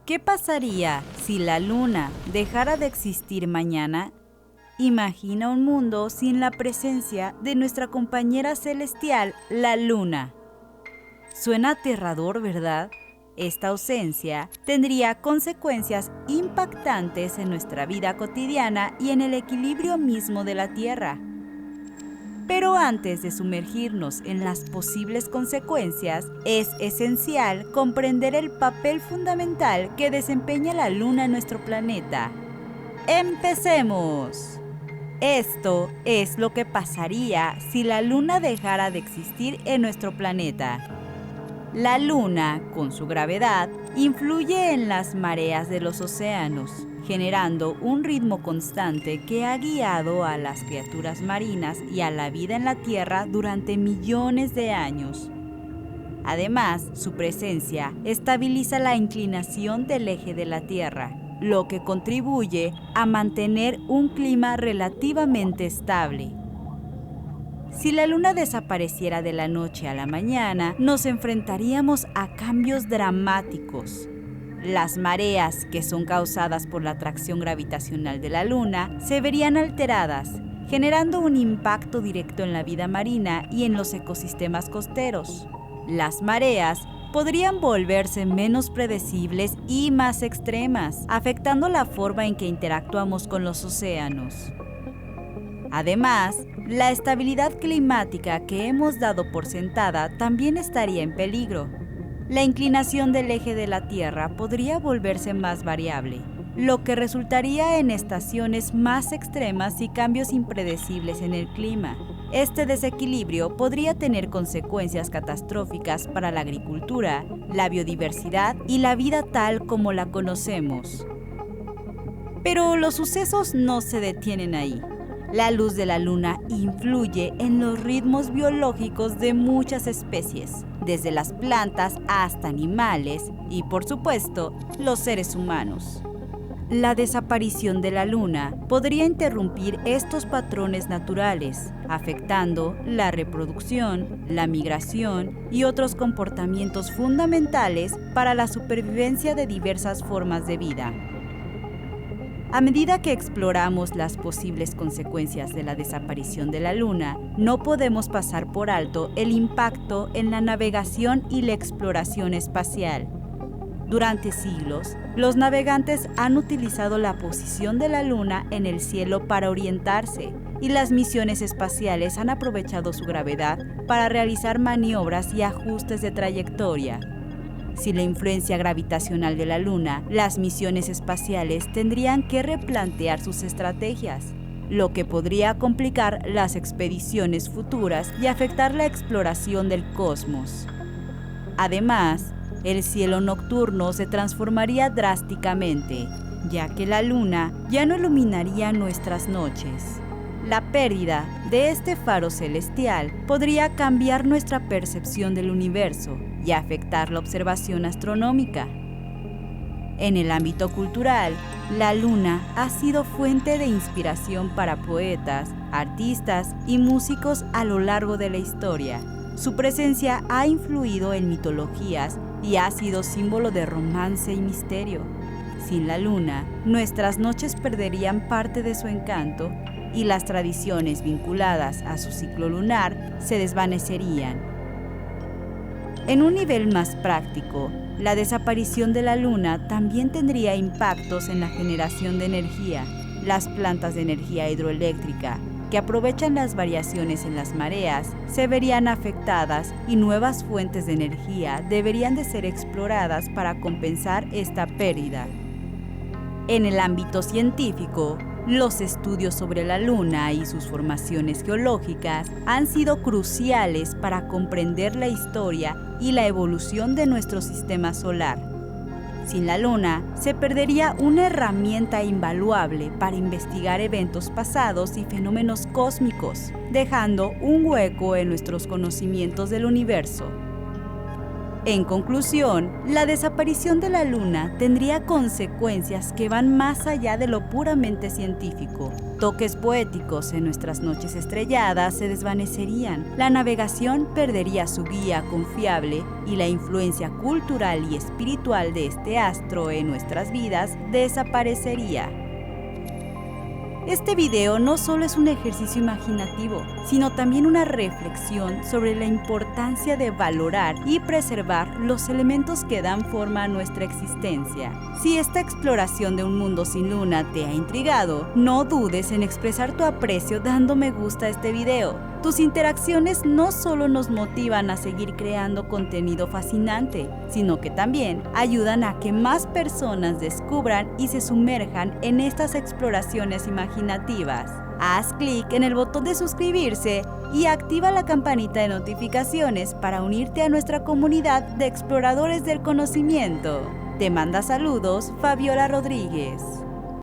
¿Qué pasaría si la luna dejara de existir mañana? Imagina un mundo sin la presencia de nuestra compañera celestial, la luna. Suena aterrador, ¿verdad? Esta ausencia tendría consecuencias impactantes en nuestra vida cotidiana y en el equilibrio mismo de la Tierra. Pero antes de sumergirnos en las posibles consecuencias, es esencial comprender el papel fundamental que desempeña la Luna en nuestro planeta. ¡Empecemos! Esto es lo que pasaría si la Luna dejara de existir en nuestro planeta. La Luna, con su gravedad, influye en las mareas de los océanos, generando un ritmo constante que ha guiado a las criaturas marinas y a la vida en la Tierra durante millones de años. Además, su presencia estabiliza la inclinación del eje de la Tierra, lo que contribuye a mantener un clima relativamente estable. Si la luna desapareciera de la noche a la mañana, nos enfrentaríamos a cambios dramáticos. Las mareas, que son causadas por la atracción gravitacional de la luna, se verían alteradas, generando un impacto directo en la vida marina y en los ecosistemas costeros. Las mareas podrían volverse menos predecibles y más extremas, afectando la forma en que interactuamos con los océanos. Además, la estabilidad climática que hemos dado por sentada también estaría en peligro. La inclinación del eje de la Tierra podría volverse más variable, lo que resultaría en estaciones más extremas y cambios impredecibles en el clima. Este desequilibrio podría tener consecuencias catastróficas para la agricultura, la biodiversidad y la vida tal como la conocemos. Pero los sucesos no se detienen ahí. La luz de la luna influye en los ritmos biológicos de muchas especies, desde las plantas hasta animales y, por supuesto, los seres humanos. La desaparición de la luna podría interrumpir estos patrones naturales, afectando la reproducción, la migración y otros comportamientos fundamentales para la supervivencia de diversas formas de vida. A medida que exploramos las posibles consecuencias de la desaparición de la luna, no podemos pasar por alto el impacto en la navegación y la exploración espacial. Durante siglos, los navegantes han utilizado la posición de la luna en el cielo para orientarse, y las misiones espaciales han aprovechado su gravedad para realizar maniobras y ajustes de trayectoria. Sin la influencia gravitacional de la Luna, las misiones espaciales tendrían que replantear sus estrategias, lo que podría complicar las expediciones futuras y afectar la exploración del cosmos. Además, el cielo nocturno se transformaría drásticamente, ya que la Luna ya no iluminaría nuestras noches. La pérdida de este faro celestial podría cambiar nuestra percepción del universo y afectar la observación astronómica. En el ámbito cultural, la luna ha sido fuente de inspiración para poetas, artistas y músicos a lo largo de la historia. Su presencia ha influido en mitologías y ha sido símbolo de romance y misterio. Sin la luna, nuestras noches perderían parte de su encanto y las tradiciones vinculadas a su ciclo lunar se desvanecerían. En un nivel más práctico, la desaparición de la luna también tendría impactos en la generación de energía. Las plantas de energía hidroeléctrica, que aprovechan las variaciones en las mareas, se verían afectadas y nuevas fuentes de energía deberían de ser exploradas para compensar esta pérdida. En el ámbito científico, los estudios sobre la Luna y sus formaciones geológicas han sido cruciales para comprender la historia y la evolución de nuestro sistema solar. Sin la Luna, se perdería una herramienta invaluable para investigar eventos pasados y fenómenos cósmicos, dejando un hueco en nuestros conocimientos del universo. En conclusión, la desaparición de la Luna tendría consecuencias que van más allá de lo puramente científico. Toques poéticos en nuestras noches estrelladas se desvanecerían, la navegación perdería su guía confiable y la influencia cultural y espiritual de este astro en nuestras vidas desaparecería. Este video no solo es un ejercicio imaginativo, sino también una reflexión sobre la importancia de valorar y preservar los elementos que dan forma a nuestra existencia. Si esta exploración de un mundo sin luna te ha intrigado, no dudes en expresar tu aprecio dando me gusta a este video. Tus interacciones no solo nos motivan a seguir creando contenido fascinante, sino que también ayudan a que más personas descubran y se sumerjan en estas exploraciones imaginativas. Haz clic en el botón de suscribirse y activa la campanita de notificaciones para unirte a nuestra comunidad de exploradores del conocimiento. Te manda saludos, Fabiola Rodríguez.